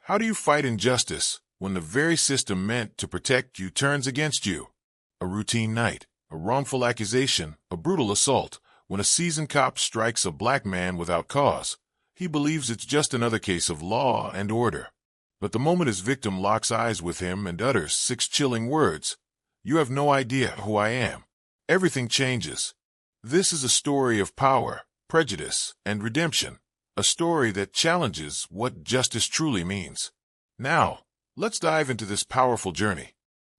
How do you fight injustice when the very system meant to protect you turns against you? A routine night, a wrongful accusation, a brutal assault. When a seasoned cop strikes a black man without cause, he believes it's just another case of law and order. But the moment his victim locks eyes with him and utters 6 chilling words, "You have no idea who I am," everything changes. This is a story of power, prejudice, and redemption, a story that challenges what justice truly means. Now, let's dive into this powerful journey.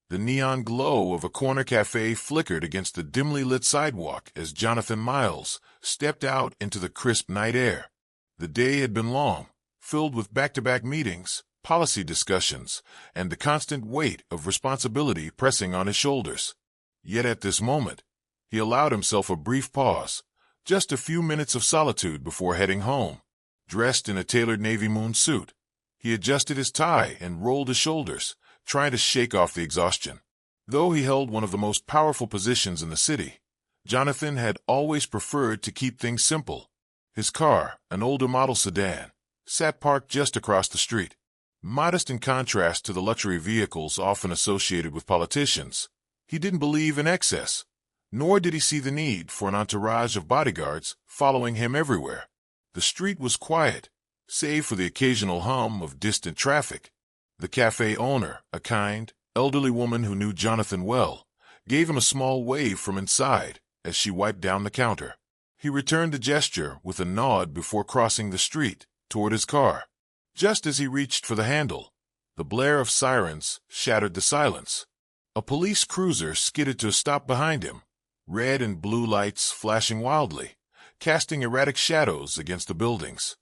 The neon glow of a corner cafe flickered against the dimly lit sidewalk as Jonathan Miles stepped out into the crisp night air. The day had been long, filled with back-to-back meetings, policy discussions, and the constant weight of responsibility pressing on his shoulders. Yet at this moment, he allowed himself a brief pause, just a few minutes of solitude before heading home. Dressed in a tailored navy moon suit, he adjusted his tie and rolled his shoulders, trying to shake off the exhaustion. Though he held one of the most powerful positions in the city, Jonathan had always preferred to keep things simple. His car, an older model sedan, sat parked just across the street. Modest in contrast to the luxury vehicles often associated with politicians, he didn't believe in excess, nor did he see the need for an entourage of bodyguards following him everywhere. The street was quiet, save for the occasional hum of distant traffic. The cafe owner, a kind, elderly woman who knew Jonathan well, gave him a small wave from inside as she wiped down the counter. He returned the gesture with a nod before crossing the street toward his car. Just as he reached for the handle, the blare of sirens shattered the silence. A police cruiser skidded to a stop behind him, red and blue lights flashing wildly, casting erratic shadows against the buildings.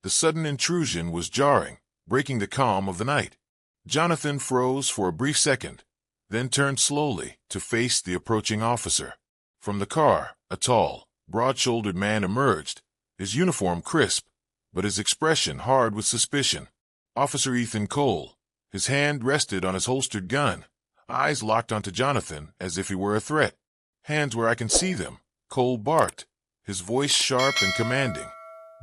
The sudden intrusion was jarring, breaking the calm of the night. Jonathan froze for a brief second, then turned slowly to face the approaching officer. From the car, a tall, broad-shouldered man emerged, his uniform crisp, but his expression hard with suspicion. Officer Ethan Cole. His hand rested on his holstered gun, eyes locked onto Jonathan as if he were a threat. "Hands where I can see them," Cole barked, his voice sharp and commanding.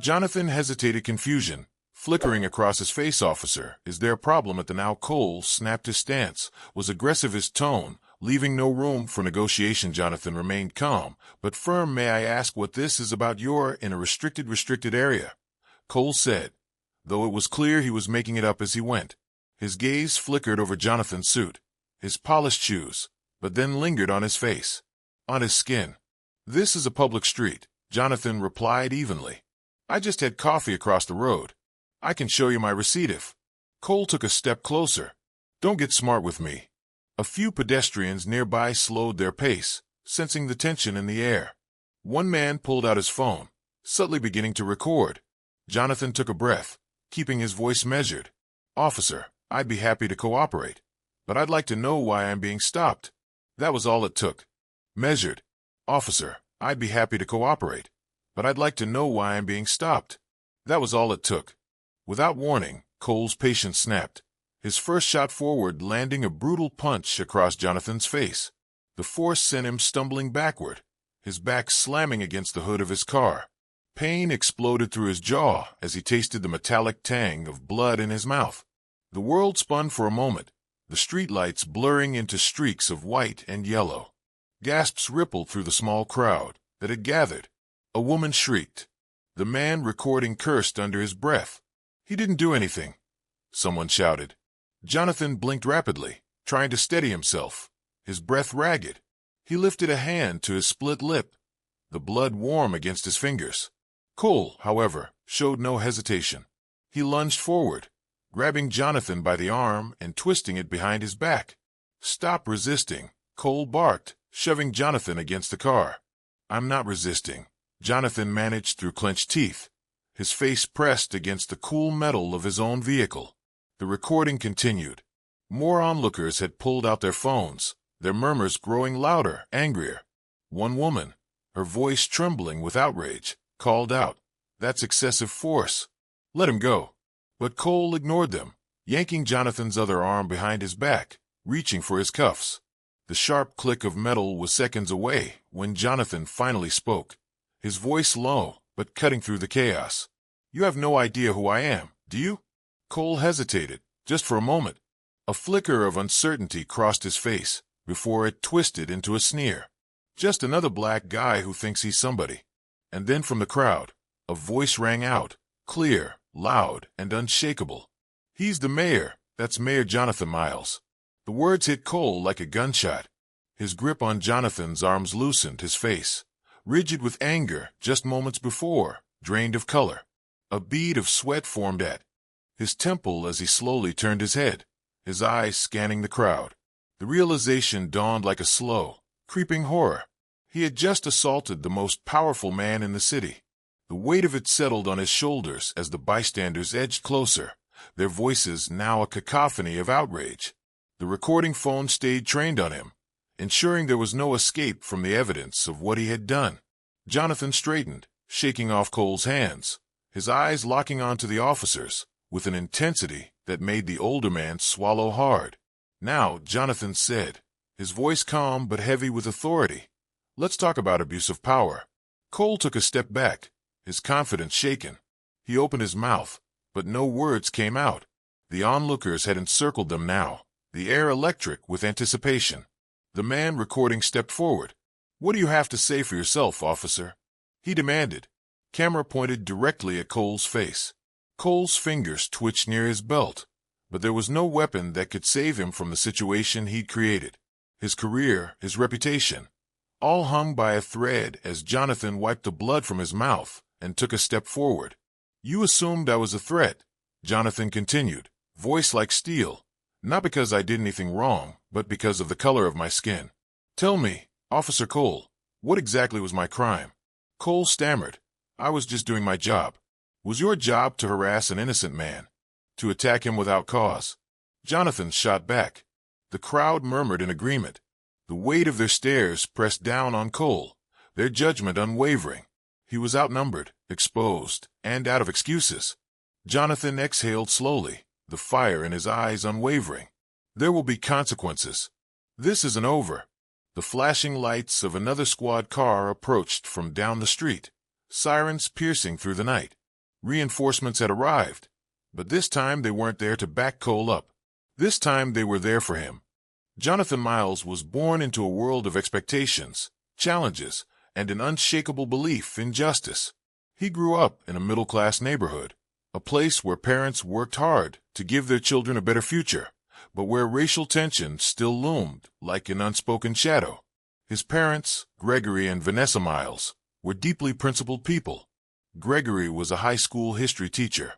Jonathan hesitated, confusion flickering across his face. "Officer, is there a problem at the now?" Cole snapped. His stance was aggressive, his tone leaving no room for negotiation. Jonathan remained calm, but firm. "May I ask what this is about?" "You're in a restricted area," Cole said, though it was clear he was making it up as he went. His gaze flickered over Jonathan's suit, his polished shoes, but then lingered on his face, on his skin. "This is a public street," Jonathan replied evenly. "I just had coffee across the road. I can show you my receipt if—" Cole took a step closer. "Don't get smart with me." A few pedestrians nearby slowed their pace, sensing the tension in the air. One man pulled out his phone, subtly beginning to record. Jonathan took a breath, keeping his voice measured. "Officer, I'd be happy to cooperate, but I'd like to know why I'm being stopped." That was all it took. Measured. "Officer, I'd be happy to cooperate, but I'd like to know why I'm being stopped." That was all it took. Without warning, Cole's patience snapped, his first shot forward landing a brutal punch across Jonathan's face. The force sent him stumbling backward, his back slamming against the hood of his car. Pain exploded through his jaw as he tasted the metallic tang of blood in his mouth. The world spun for a moment, the streetlights blurring into streaks of white and yellow. Gasps rippled through the small crowd that had gathered. A woman shrieked. The man recording cursed under his breath. "He didn't do anything," someone shouted. Jonathan blinked rapidly, trying to steady himself, his breath ragged. He lifted a hand to his split lip, the blood warm against his fingers. Cole, however, showed no hesitation. He lunged forward, grabbing Jonathan by the arm and twisting it behind his back. "Stop resisting," Cole barked, shoving Jonathan against the car. "I'm not resisting," Jonathan managed through clenched teeth, his face pressed against the cool metal of his own vehicle. The recording continued. More onlookers had pulled out their phones, their murmurs growing louder, angrier. One woman, her voice trembling with outrage, called out, "That's excessive force. Let him go." But Cole ignored them, yanking Jonathan's other arm behind his back, reaching for his cuffs. The sharp click of metal was seconds away when Jonathan finally spoke, his voice low but cutting through the chaos. "You have no idea who I am, do you?" Cole hesitated, just for a moment. A flicker of uncertainty crossed his face, before it twisted into a sneer. Just another black guy who thinks he's somebody. And then from the crowd, a voice rang out, clear, loud, and unshakable. He's the mayor. That's Mayor Jonathan Miles. The words hit Cole like a gunshot. His grip on Jonathan's arms loosened his face, rigid with anger just moments before, drained of color. A bead of sweat formed at his temple as he slowly turned his head, his eyes scanning the crowd. The realization dawned like a slow, creeping horror. He had just assaulted the most powerful man in the city. The weight of it settled on his shoulders as the bystanders edged closer, their voices now a cacophony of outrage. The recording phone stayed trained on him, ensuring there was no escape from the evidence of what he had done. Jonathan straightened, shaking off Cole's hands, his eyes locking onto the officers with an intensity that made the older man swallow hard. Now, Jonathan said, his voice calm but heavy with authority, "Let's talk about abuse of power." Cole took a step back, his confidence shaken. He opened his mouth, but no words came out. The onlookers had encircled them now, the air electric with anticipation. The man recording stepped forward. "What do you have to say for yourself, officer?" he demanded. Camera pointed directly at Cole's face. Cole's fingers twitched near his belt, but there was no weapon that could save him from the situation he'd created. His career, his reputation, all hung by a thread as Jonathan wiped the blood from his mouth and took a step forward. "You assumed I was a threat," Jonathan continued, voice like steel, "not because I did anything wrong, but because of the color of my skin. Tell me, Officer Cole, what exactly was my crime?" Cole stammered, "I was just doing my job." "Was your job to harass an innocent man? To attack him without cause?" Jonathan shot back. The crowd murmured in agreement. The weight of their stares pressed down on Cole, their judgment unwavering. He was outnumbered, exposed, and out of excuses. Jonathan exhaled slowly, the fire in his eyes unwavering. "There will be consequences. This isn't over." The flashing lights of another squad car approached from down the street, sirens piercing through the night. Reinforcements had arrived, but this time they weren't there to back Cole up. This time they were there for him. Jonathan Miles was born into a world of expectations, challenges, and an unshakable belief in justice. He grew up in a middle-class neighborhood, a place where parents worked hard to give their children a better future, but where racial tension still loomed like an unspoken shadow. His parents, Gregory and Vanessa Miles, were deeply principled people. Gregory was a high school history teacher,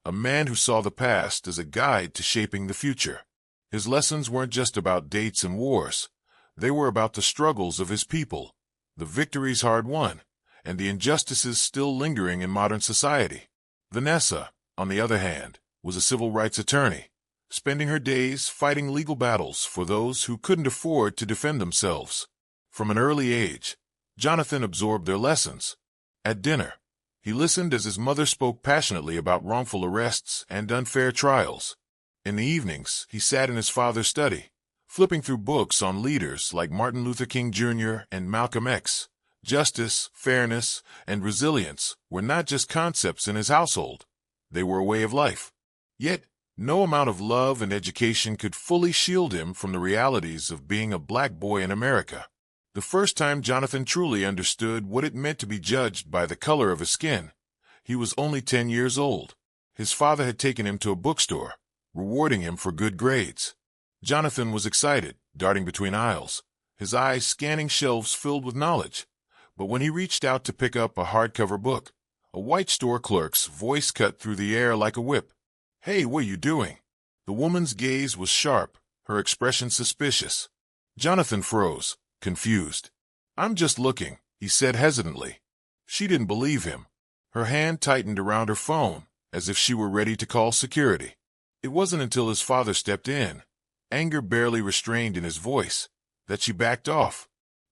a man who saw the past as a guide to shaping the future. His lessons weren't just about dates and wars. They were about the struggles of his people, the victories hard won, and the injustices still lingering in modern society. Vanessa, on the other hand, was a civil rights attorney, spending her days fighting legal battles for those who couldn't afford to defend themselves. From an early age, Jonathan absorbed their lessons. At dinner, he listened as his mother spoke passionately about wrongful arrests and unfair trials. In the evenings, he sat in his father's study, flipping through books on leaders like Martin Luther King Jr. and Malcolm X. Justice, fairness, and resilience were not just concepts in his household. They were a way of life. Yet, no amount of love and education could fully shield him from the realities of being a black boy in America. The first time Jonathan truly understood what it meant to be judged by the color of his skin, he was only 10 years old. His father had taken him to a bookstore, rewarding him for good grades. Jonathan was excited, darting between aisles, his eyes scanning shelves filled with knowledge. But when he reached out to pick up a hardcover book, a white store clerk's voice cut through the air like a whip. "Hey, what are you doing?" The woman's gaze was sharp, her expression suspicious. Jonathan froze, confused. "I'm just looking," he said hesitantly. She didn't believe him. Her hand tightened around her phone, as if she were ready to call security. It wasn't until his father stepped in, anger barely restrained in his voice, that she backed off.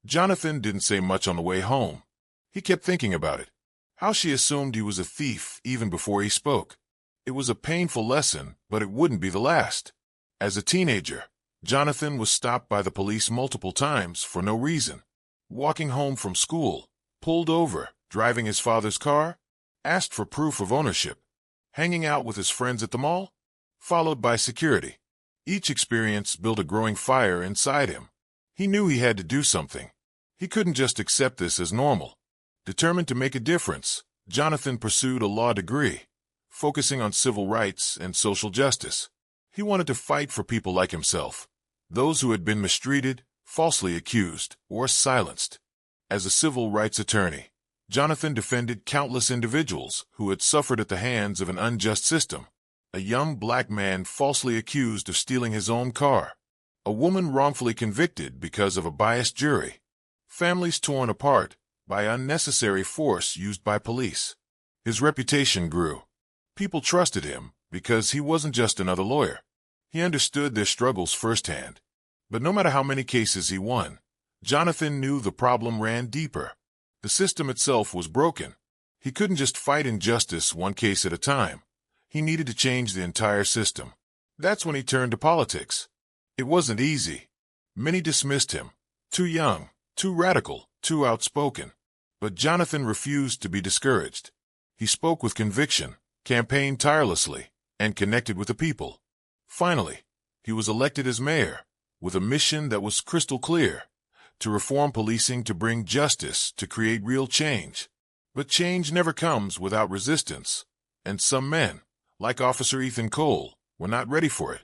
Jonathan didn't say much on the way home. He kept thinking about it. How she assumed he was a thief even before he spoke. It was a painful lesson, but it wouldn't be the last. As a teenager, Jonathan was stopped by the police multiple times for no reason. Walking home from school, pulled over, driving his father's car, asked for proof of ownership. Hanging out with his friends at the mall? followed by security. Each experience built a growing fire inside him. He knew he had to do something. He couldn't just accept this as normal. Determined to make a difference, Jonathan pursued a law degree, focusing on civil rights and social justice. He wanted to fight for people like himself, those who had been mistreated, falsely accused, or silenced. As a civil rights attorney, Jonathan defended countless individuals who had suffered at the hands of an unjust system. A young black man falsely accused of stealing his own car. A woman wrongfully convicted because of a biased jury. Families torn apart by unnecessary force used by police. His reputation grew. People trusted him because he wasn't just another lawyer. He understood their struggles firsthand. But no matter how many cases he won, Jonathan knew the problem ran deeper. The system itself was broken. He couldn't just fight injustice one case at a time. He needed to change the entire system. That's when he turned to politics. It wasn't easy. Many dismissed him. Too young, too radical, too outspoken. But Jonathan refused to be discouraged. He spoke with conviction, campaigned tirelessly, and connected with the people. Finally, he was elected as mayor, with a mission that was crystal clear: to reform policing, to bring justice, to create real change. But change never comes without resistance, and some men, like Officer Ethan Cole, were not ready for it.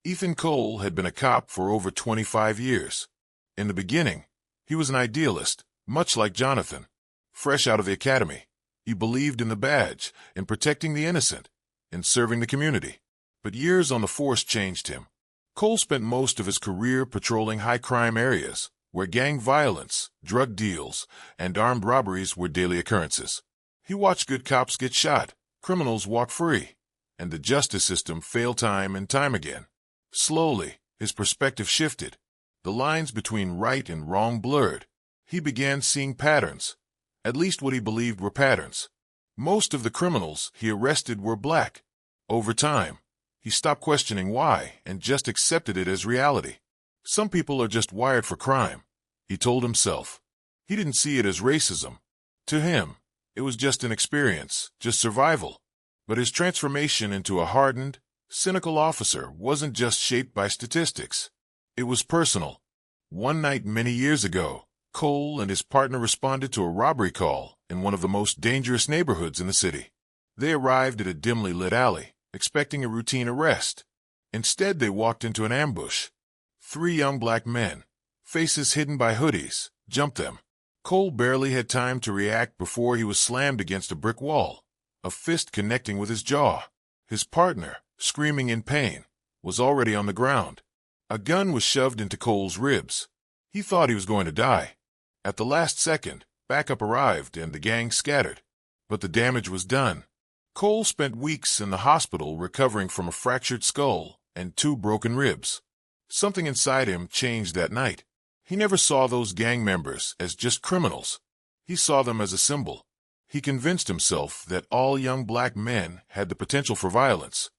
Ethan Cole had been a cop for over 25 years. In the beginning, he was an idealist, much like Jonathan. Fresh out of the academy, he believed in the badge, in protecting the innocent, in serving the community. But years on the force changed him. Cole spent most of his career patrolling high-crime areas, where gang violence, drug deals, and armed robberies were daily occurrences. He watched good cops get shot, criminals walk free, and the justice system fail time and time again. Slowly, his perspective shifted. The lines between right and wrong blurred. He began seeing patterns, at least what he believed were patterns. Most of the criminals he arrested were black. Over time, he stopped questioning why and just accepted it as reality. Some people are just wired for crime, he told himself. He didn't see it as racism. To him, it was just an experience, just survival. But his transformation into a hardened, cynical officer wasn't just shaped by statistics. It was personal. One night many years ago, Cole and his partner responded to a robbery call in one of the most dangerous neighborhoods in the city. They arrived at a dimly lit alley, expecting a routine arrest. Instead, they walked into an ambush. 3 young black men, faces hidden by hoodies, jumped them. Cole barely had time to react before he was slammed against a brick wall, a fist connecting with his jaw. His partner, screaming in pain, was already on the ground. A gun was shoved into Cole's ribs. He thought he was going to die. At the last second, backup arrived and the gang scattered. But the damage was done. Cole spent weeks in the hospital recovering from a fractured skull and 2 broken ribs. Something inside him changed that night. He never saw those gang members as just criminals. He saw them as a symbol. He convinced himself that all young black men had the potential for violence,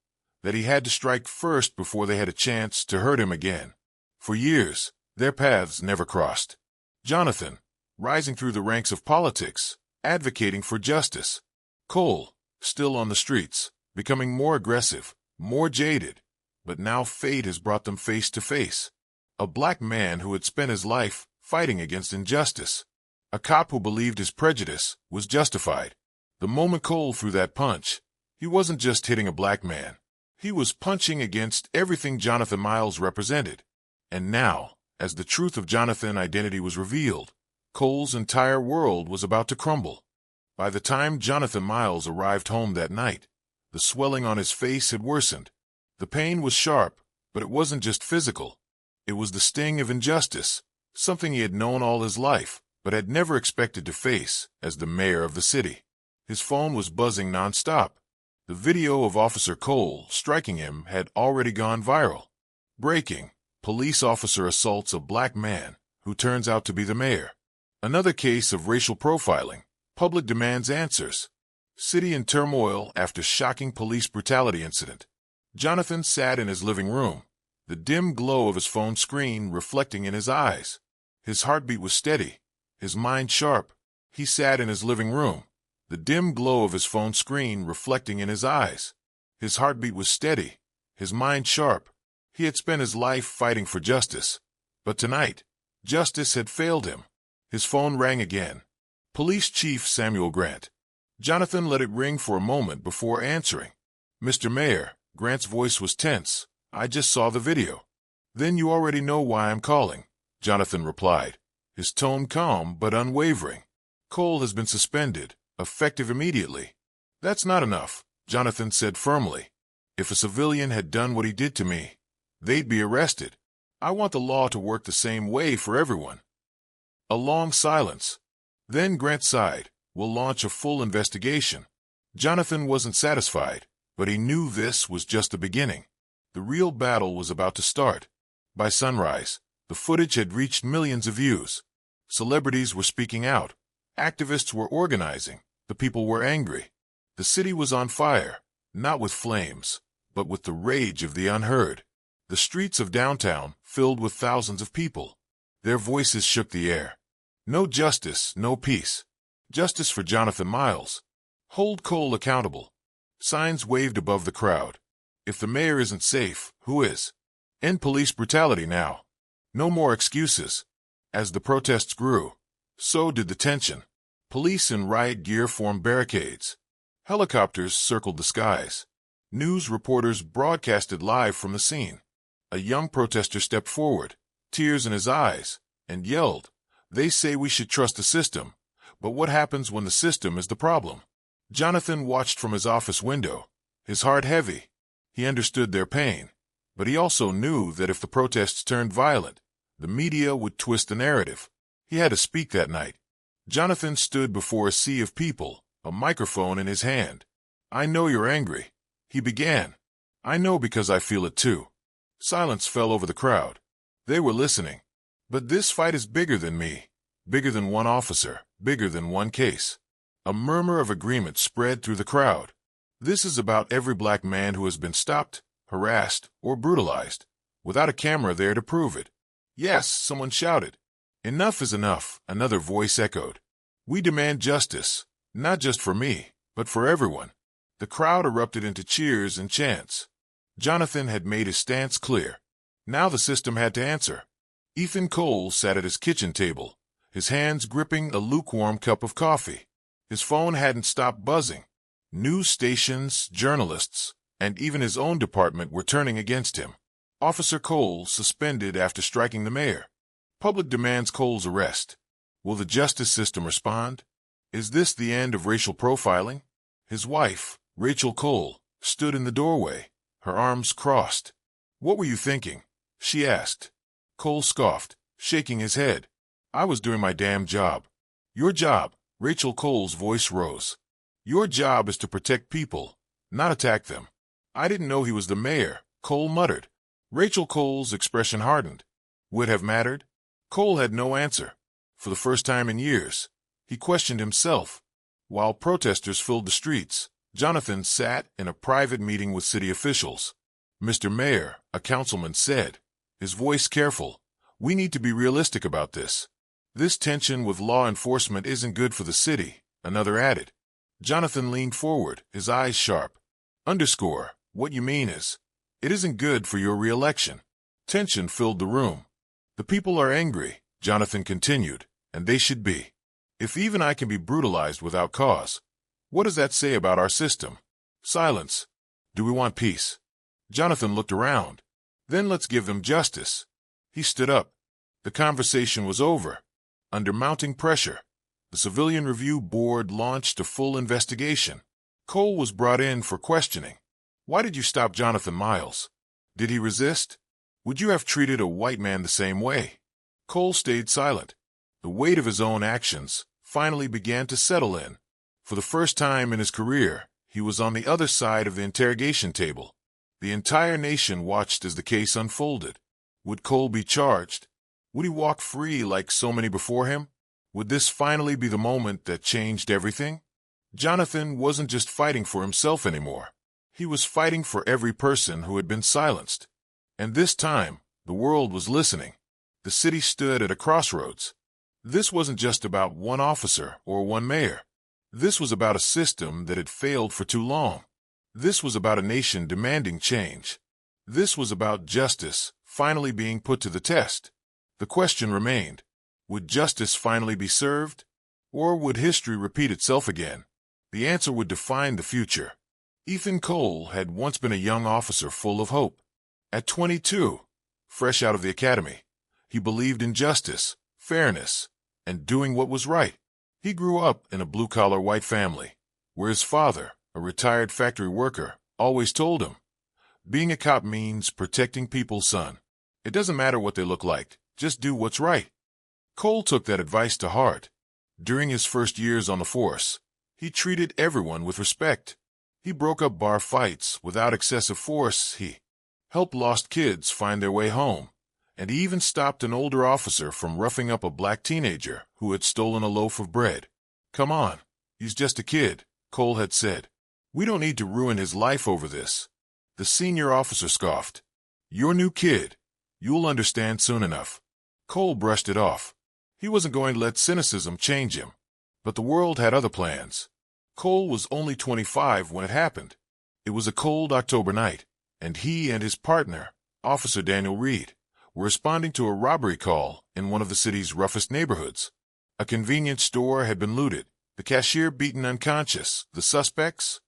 that he had to strike first before they had a chance to hurt him again. For years, their paths never crossed. Jonathan, rising through the ranks of politics, advocating for justice. Cole, still on the streets, becoming more aggressive, more jaded. But now fate has brought them face to face. A black man who had spent his life fighting against injustice. A cop who believed his prejudice was justified. The moment Cole threw that punch, he wasn't just hitting a black man. He was punching against everything Jonathan Miles represented. And now, as the truth of Jonathan's identity was revealed, Cole's entire world was about to crumble. By the time Jonathan Miles arrived home that night, the swelling on his face had worsened. The pain was sharp, but it wasn't just physical. It was the sting of injustice, something he had known all his life, but had never expected to face as the mayor of the city. His phone was buzzing nonstop. The video of Officer Cole striking him had already gone viral. Breaking: police officer assaults a black man, who turns out to be the mayor. Another case of racial profiling. Public demands answers. City in turmoil after shocking police brutality incident. Jonathan sat in his living room, the dim glow of his phone screen reflecting in his eyes. His heartbeat was steady, his mind sharp. He sat in his living room, the dim glow of his phone screen reflecting in his eyes. His heartbeat was steady, his mind sharp. He had spent his life fighting for justice. But tonight, justice had failed him. His phone rang again. Police Chief Samuel Grant. Jonathan let it ring for a moment before answering. Mr. Mayor, Grant's voice was tense. I just saw the video. Then you already know why I'm calling, Jonathan replied, his tone calm but unwavering. Cole has been suspended, effective immediately. That's not enough, Jonathan said firmly. If a civilian had done what he did to me, they'd be arrested. I want the law to work the same way for everyone. A long silence. Then Grant sighed. We'll launch a full investigation. Jonathan wasn't satisfied, but he knew this was just the beginning. The real battle was about to start. By sunrise, the footage had reached millions of views. Celebrities were speaking out. Activists were organizing. The people were angry. The city was on fire, not with flames, but with the rage of the unheard. The streets of downtown filled with thousands of people. Their voices shook the air. No justice, no peace. Justice for Jonathan Miles. Hold Cole accountable. Signs waved above the crowd. If the mayor isn't safe, who is? End police brutality now. No more excuses. As the protests grew, so did the tension. Police in riot gear formed barricades. Helicopters circled the skies. News reporters broadcasted live from the scene. A young protester stepped forward, tears in his eyes, and yelled, "They say we should trust the system, but what happens when the system is the problem?" Jonathan watched from his office window, his heart heavy. He understood their pain, but he also knew that if the protests turned violent, the media would twist the narrative. He had to speak that night. Jonathan stood before a sea of people, a microphone in his hand. "I know you're angry," he began. "I know because I feel it too." Silence fell over the crowd. They were listening. "But this fight is bigger than me, bigger than one officer, bigger than one case." A murmur of agreement spread through the crowd. This is about every black man who has been stopped, harassed, or brutalized, without a camera there to prove it. "Yes," someone shouted. "Enough is enough," another voice echoed. "We demand justice, not just for me, but for everyone." The crowd erupted into cheers and chants. Jonathan had made his stance clear. Now the system had to answer. Ethan Cole sat at his kitchen table, his hands gripping a lukewarm cup of coffee. His phone hadn't stopped buzzing. News stations, journalists, and even his own department were turning against him. Officer Cole suspended after striking the mayor. Public demands Cole's arrest. Will the justice system respond? Is this the end of racial profiling? His wife, Rachel Cole, stood in the doorway, her arms crossed. "What were you thinking?" she asked. Cole scoffed, shaking his head. "I was doing my damn job." "Your job," Rachel Cole's voice rose. "Your job is to protect people, not attack them." "I didn't know he was the mayor," Cole muttered. Rachel Cole's expression hardened. Would it have mattered? Cole had no answer. For the first time in years, he questioned himself. While protesters filled the streets, Jonathan sat in a private meeting with city officials. "Mr. Mayor," a councilman said, his voice careful, "we need to be realistic about this. This tension with law enforcement isn't good for the city," another added. Jonathan leaned forward, his eyes sharp. "Underscore, what you mean is, it isn't good for your re-election." Tension filled the room. "The people are angry," Jonathan continued, "and they should be. If even I can be brutalized without cause, what does that say about our system?" Silence. "Do we want peace?" Jonathan looked around. "Then let's give them justice." He stood up. The conversation was over. Under mounting pressure, the Civilian Review Board launched a full investigation. Cole was brought in for questioning. "Why did you stop Jonathan Miles? Did he resist? Would you have treated a white man the same way?" Cole stayed silent. The weight of his own actions finally began to settle in. For the first time in his career, he was on the other side of the interrogation table. The entire nation watched as the case unfolded. Would Cole be charged? Would he walk free like so many before him? Would this finally be the moment that changed everything? Jonathan wasn't just fighting for himself anymore. He was fighting for every person who had been silenced. And this time, the world was listening. The city stood at a crossroads. This wasn't just about one officer or one mayor. This was about a system that had failed for too long. This was about a nation demanding change. This was about justice finally being put to the test. The question remained, would justice finally be served? Or would history repeat itself again? The answer would define the future. Ethan Cole had once been a young officer full of hope. At 22, fresh out of the academy, he believed in justice, fairness, and doing what was right. He grew up in a blue-collar white family, where his father, a retired factory worker, always told him, "Being a cop means protecting people, son. It doesn't matter what they look like, just do what's right." Cole took that advice to heart. During his first years on the force, he treated everyone with respect. He broke up bar fights without excessive force. He helped lost kids find their way home, and he even stopped an older officer from roughing up a black teenager who had stolen a loaf of bread. "Come on, he's just a kid," Cole had said. "We don't need to ruin his life over this." The senior officer scoffed. "Your new kid. You'll understand soon enough." Cole brushed it off. He wasn't going to let cynicism change him. But the world had other plans. Cole was only 25 when it happened. It was a cold October night, and he and his partner, Officer Daniel Reed, were responding to a robbery call in one of the city's roughest neighborhoods. A convenience store had been looted, the cashier beaten unconscious, the suspects,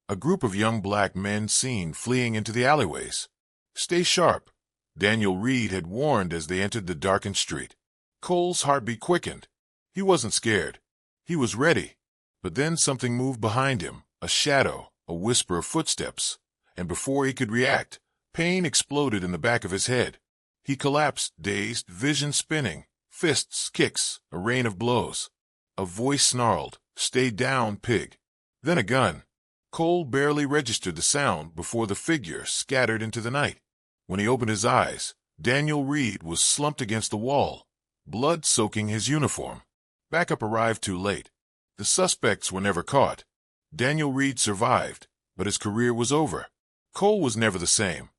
a group of young black men seen fleeing into the alleyways. "Stay sharp," Daniel Reed had warned as they entered the darkened street. Cole's heartbeat quickened. He wasn't scared. He was ready. But then something moved behind him, a shadow, a whisper of footsteps, and before he could react, pain exploded in the back of his head. He collapsed, dazed, vision spinning, fists, kicks, a rain of blows. A voice snarled, "Stay down, pig." Then a gun. Cole barely registered the sound before the figure scattered into the night. When he opened his eyes, Daniel Reed was slumped against the wall, blood soaking his uniform. Backup arrived too late. The suspects were never caught. Daniel Reed survived, but his career was over. Cole was never the same.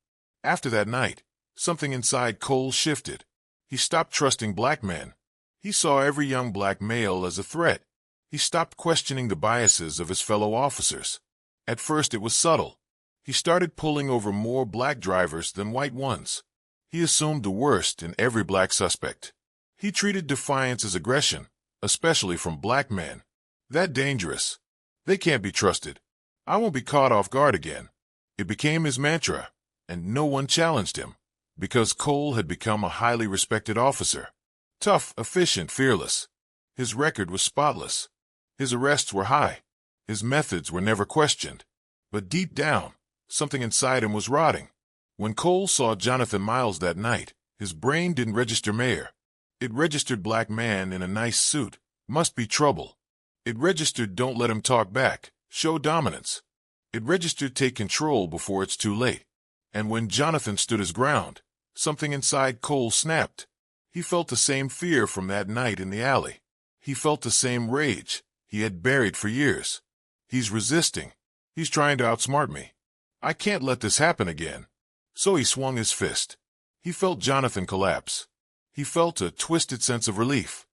After that night, something inside Cole shifted. He stopped trusting black men. He saw every young black male as a threat. He stopped questioning the biases of his fellow officers. At first it was subtle. He started pulling over more black drivers than white ones. He assumed the worst in every black suspect. He treated defiance as aggression, especially from black men. That dangerous. They can't be trusted. I won't be caught off guard again. It became his mantra, and no one challenged him, because Cole had become a highly respected officer. Tough, efficient, fearless. His record was spotless. His arrests were high. His methods were never questioned. But deep down, something inside him was rotting. When Cole saw Jonathan Miles that night, his brain didn't register mayor. It registered black man in a nice suit. Must be trouble. It registered don't let him talk back, show dominance. It registered take control before it's too late. And when Jonathan stood his ground, something inside Cole snapped. He felt the same fear from that night in the alley. He felt the same rage he had buried for years. He's resisting. He's trying to outsmart me. I can't let this happen again. So he swung his fist. He felt Jonathan collapse. He felt a twisted sense of relief.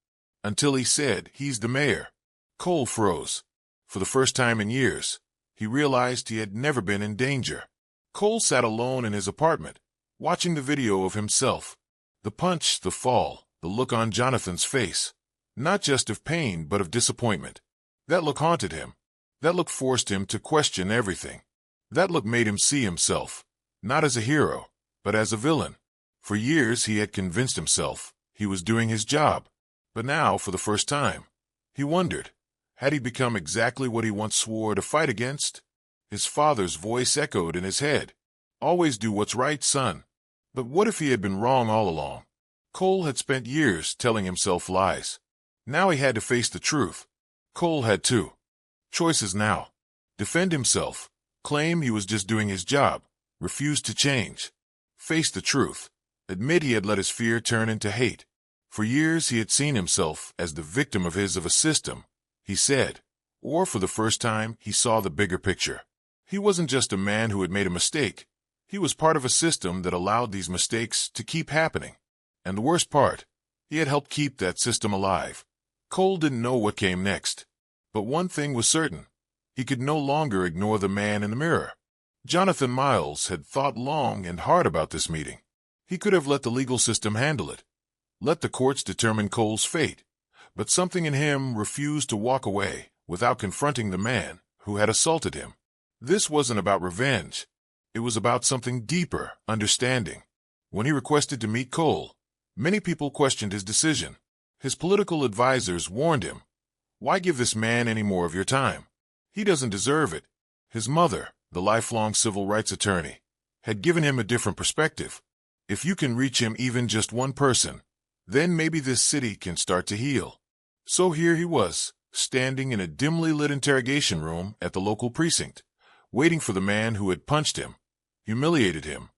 Until he said, "He's the mayor." Cole froze. For the first time in years, he realized he had never been in danger. Cole sat alone in his apartment, watching the video of himself. The punch, the fall, the look on Jonathan's face. Not just of pain, but of disappointment. That look haunted him. That look forced him to question everything. That look made him see himself, not as a hero, but as a villain. For years he had convinced himself he was doing his job. But now, for the first time, he wondered, had he become exactly what he once swore to fight against? His father's voice echoed in his head. "Always do what's right, son." But what if he had been wrong all along? Cole had spent years telling himself lies. Now he had to face the truth. Cole had two choices now. Defend himself, claim he was just doing his job, refuse to change. Face the truth, admit he had let his fear turn into hate. For years he had seen himself as the victim of a system, he said. Or for the first time, he saw the bigger picture. He wasn't just a man who had made a mistake. He was part of a system that allowed these mistakes to keep happening. And the worst part, he had helped keep that system alive. Cole didn't know what came next. But one thing was certain. He could no longer ignore the man in the mirror. Jonathan Miles had thought long and hard about this meeting. He could have let the legal system handle it, let the courts determine Cole's fate, but something in him refused to walk away without confronting the man who had assaulted him. This wasn't about revenge. It was about something deeper, understanding. When he requested to meet Cole, many people questioned his decision. His political advisors warned him, "Why give this man any more of your time? He doesn't deserve it." His mother, the lifelong civil rights attorney, had given him a different perspective. If you can reach him, even just one person, then maybe this city can start to heal. So here he was, standing in a dimly lit interrogation room at the local precinct, waiting for the man who had punched him, humiliated him,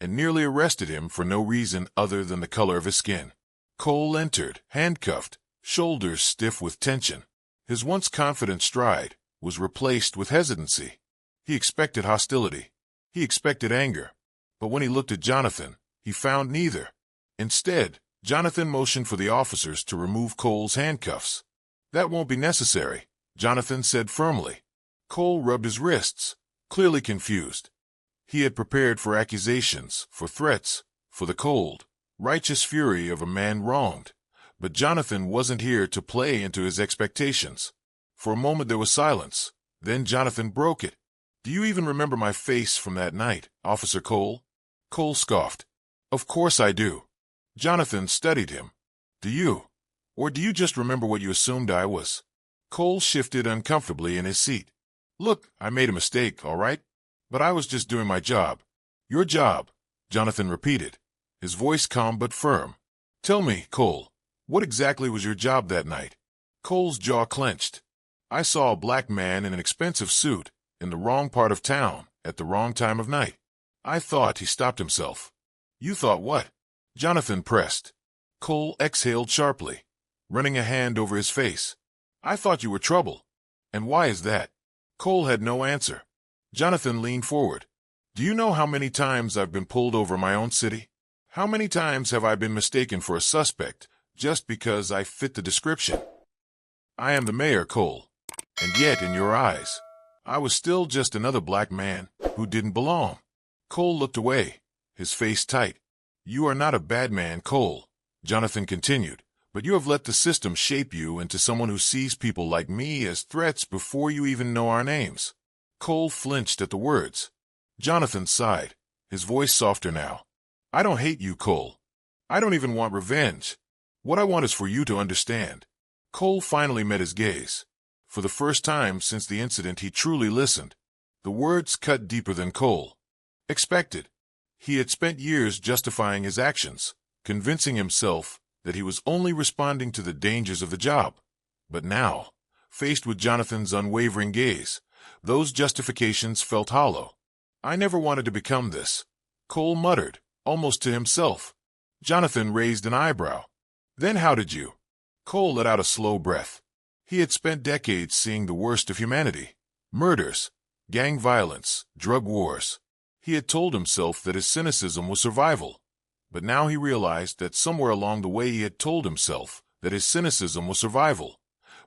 and nearly arrested him for no reason other than the color of his skin. Cole entered, handcuffed, shoulders stiff with tension. His once confident stride was replaced with hesitancy. He expected hostility. He expected anger. But when he looked at Jonathan, he found neither. Instead, Jonathan motioned for the officers to remove Cole's handcuffs. "That won't be necessary," Jonathan said firmly. Cole rubbed his wrists, clearly confused. He had prepared for accusations, for threats, for the cold, righteous fury of a man wronged. But Jonathan wasn't here to play into his expectations. For a moment there was silence. Then Jonathan broke it. "Do you even remember my face from that night, Officer Cole?" Cole scoffed. "Of course I do." Jonathan studied him. "Do you? Or do you just remember what you assumed I was?" Cole shifted uncomfortably in his seat. "Look, I made a mistake, all right? But I was just doing my job." "Your job," Jonathan repeated, his voice calm but firm. "Tell me, Cole, what exactly was your job that night?" Cole's jaw clenched. "I saw a black man in an expensive suit, in the wrong part of town, at the wrong time of night. I thought," he stopped himself. "You thought what?" Jonathan pressed. Cole exhaled sharply, running a hand over his face. "I thought you were trouble." "And why is that?" Cole had no answer. Jonathan leaned forward. "Do you know how many times I've been pulled over in my own city? How many times have I been mistaken for a suspect just because I fit the description? I am the mayor, Cole. And yet, in your eyes, I was still just another black man who didn't belong." Cole looked away, his face tight. "You are not a bad man, Cole," Jonathan continued, "but you have let the system shape you into someone who sees people like me as threats before you even know our names." Cole flinched at the words. Jonathan sighed, his voice softer now. "I don't hate you, Cole. I don't even want revenge. What I want is for you to understand." Cole finally met his gaze. For the first time since the incident, he truly listened. The words cut deeper than Cole expected. He had spent years justifying his actions, convincing himself that he was only responding to the dangers of the job. But now, faced with Jonathan's unwavering gaze, those justifications felt hollow. "I never wanted to become this," Cole muttered, almost to himself. Jonathan raised an eyebrow. "Then how did you?" Cole let out a slow breath. He had spent decades seeing the worst of humanity: murders, gang violence, drug wars. He had told himself that his cynicism was survival. But now he realized that somewhere along the way he had told himself that his cynicism was survival.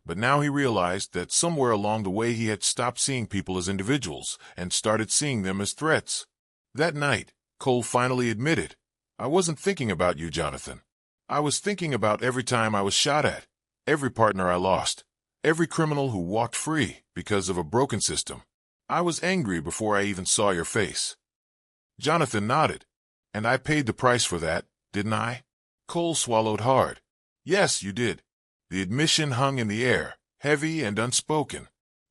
But now he realized that somewhere along the way he had stopped seeing people as individuals and started seeing them as threats. That night, Cole finally admitted, "I wasn't thinking about you, Jonathan. I was thinking about every time I was shot at, every partner I lost, every criminal who walked free because of a broken system. I was angry before I even saw your face." Jonathan nodded. "And I paid the price for that, didn't I?" Cole swallowed hard. "Yes, you did." The admission hung in the air, heavy and unspoken.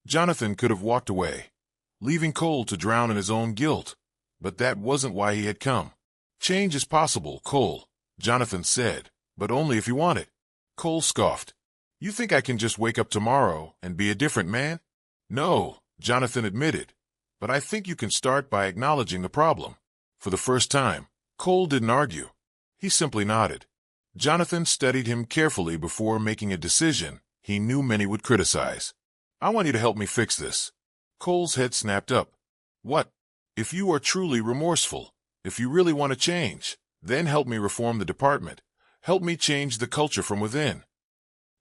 Jonathan could have walked away, leaving Cole to drown in his own guilt. But that wasn't why he had come. "Change is possible, Cole," Jonathan said, "but only if you want it." Cole scoffed. "You think I can just wake up tomorrow and be a different man?" "No," Jonathan admitted, "but I think you can start by acknowledging the problem." For the first time, Cole didn't argue. He simply nodded. Jonathan studied him carefully before making a decision he knew many would criticize. "I want you to help me fix this." Cole's head snapped up. "What?" "If you are truly remorseful, if you really want to change, then help me reform the department. Help me change the culture from within."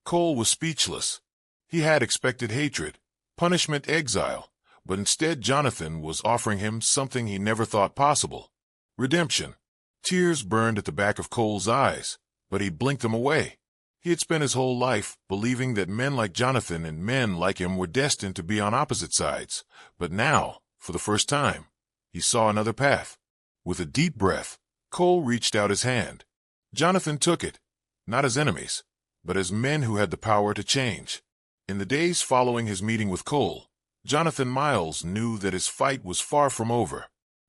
Cole was speechless. He had expected hatred, punishment, exile, But instead Jonathan was offering him something he never thought possible: redemption. Tears burned at the back of Cole's eyes, but he blinked them away. He had spent his whole life believing that men like Jonathan and men like him were destined to be on opposite sides, but now, for the first time, he saw another path. With a deep breath, Cole reached out his hand. Jonathan took it, not as enemies, but as men who had the power to change. In the days following his meeting with Cole, Jonathan Miles knew that his fight was far from over.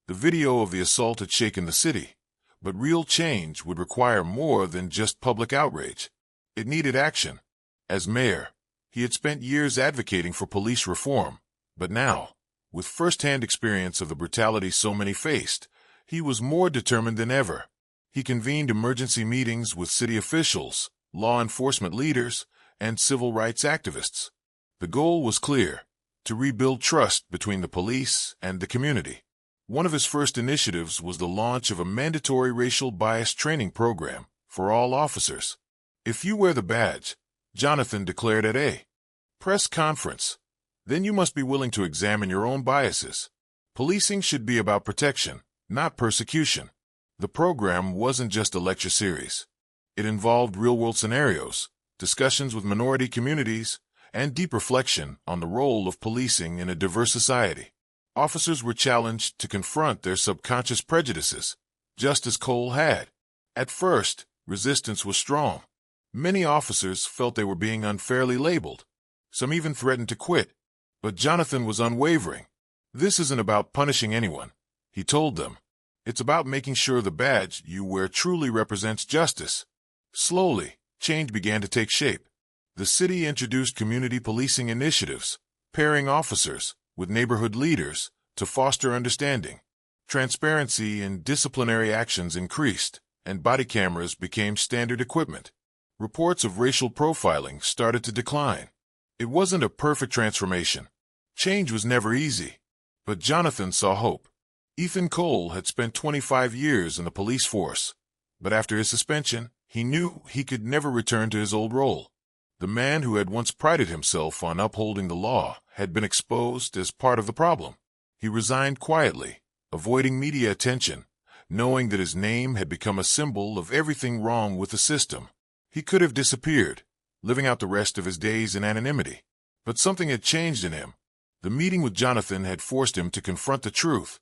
The video of the assault had shaken the city, but real change would require more than just public outrage. It needed action. As mayor, he had spent years advocating for police reform, but now, with first-hand experience of the brutality so many faced, he was more determined than ever. He convened emergency meetings with city officials, law enforcement leaders, and civil rights activists. The goal was clear: to rebuild trust between the police and the community. One of his first initiatives was the launch of a mandatory racial bias training program for all officers. "If you wear the badge," Jonathan declared at a press conference, "then you must be willing to examine your own biases. Policing should be about protection, not persecution." The program wasn't just a lecture series. It involved real-world scenarios, discussions with minority communities, and deep reflection on the role of policing in a diverse society. Officers were challenged to confront their subconscious prejudices, just as Cole had. At first, resistance was strong. Many officers felt they were being unfairly labeled. Some even threatened to quit. But Jonathan was unwavering. "This isn't about punishing anyone," he told them. "It's about making sure the badge you wear truly represents justice." Slowly, change began to take shape. The city introduced community policing initiatives, pairing officers with neighborhood leaders to foster understanding. Transparency in disciplinary actions increased, and body cameras became standard equipment. Reports of racial profiling started to decline. It wasn't a perfect transformation. Change was never easy. But Jonathan saw hope. Ethan Cole had spent 25 years in the police force, but after his suspension, he knew he could never return to his old role. The man who had once prided himself on upholding the law had been exposed as part of the problem. He resigned quietly, avoiding media attention, knowing that his name had become a symbol of everything wrong with the system. He could have disappeared, living out the rest of his days in anonymity. But something had changed in him. The meeting with Jonathan had forced him to confront the truth,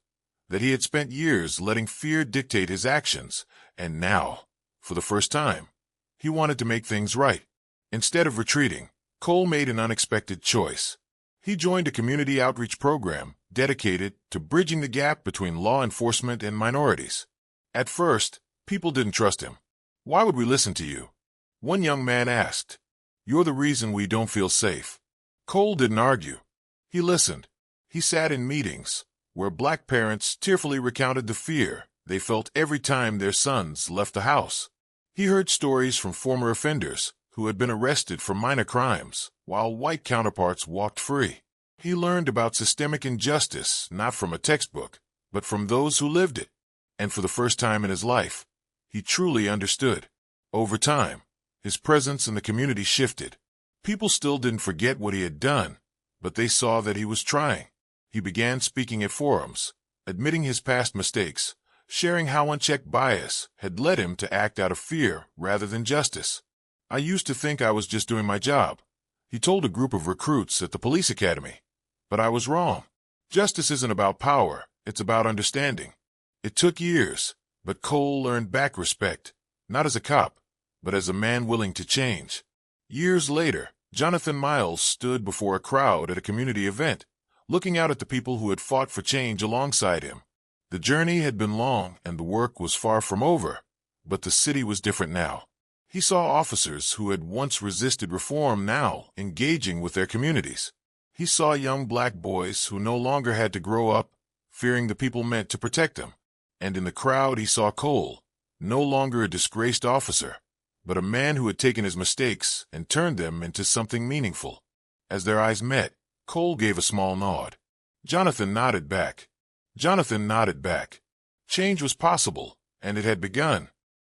that he had spent years letting fear dictate his actions, and now, for the first time, he wanted to make things right. Instead of retreating, Cole made an unexpected choice. He joined a community outreach program dedicated to bridging the gap between law enforcement and minorities. At first, people didn't trust him. "Why would we listen to you?" one young man asked. "You're the reason we don't feel safe." Cole didn't argue. He listened. He sat in meetings where black parents tearfully recounted the fear they felt every time their sons left the house. He heard stories from former offenders who had been arrested for minor crimes, while white counterparts walked free. He learned about systemic injustice not from a textbook, but from those who lived it. And for the first time in his life, he truly understood. Over time, his presence in the community shifted. People still didn't forget what he had done, but they saw that he was trying. He began speaking at forums, admitting his past mistakes, sharing how unchecked bias had led him to act out of fear rather than justice. "I used to think I was just doing my job," he told a group of recruits at the police academy. "But I was wrong. Justice isn't about power, it's about understanding." It took years, but Cole earned back respect, not as a cop, but as a man willing to change. Years later, Jonathan Miles stood before a crowd at a community event, looking out at the people who had fought for change alongside him. The journey had been long and the work was far from over, but the city was different now. He saw officers who had once resisted reform now engaging with their communities. He saw young black boys who no longer had to grow up fearing the people meant to protect them. And in the crowd he saw Cole, no longer a disgraced officer, but a man who had taken his mistakes and turned them into something meaningful. As their eyes met, Cole gave a small nod. Jonathan nodded back. Change was possible, and it had begun.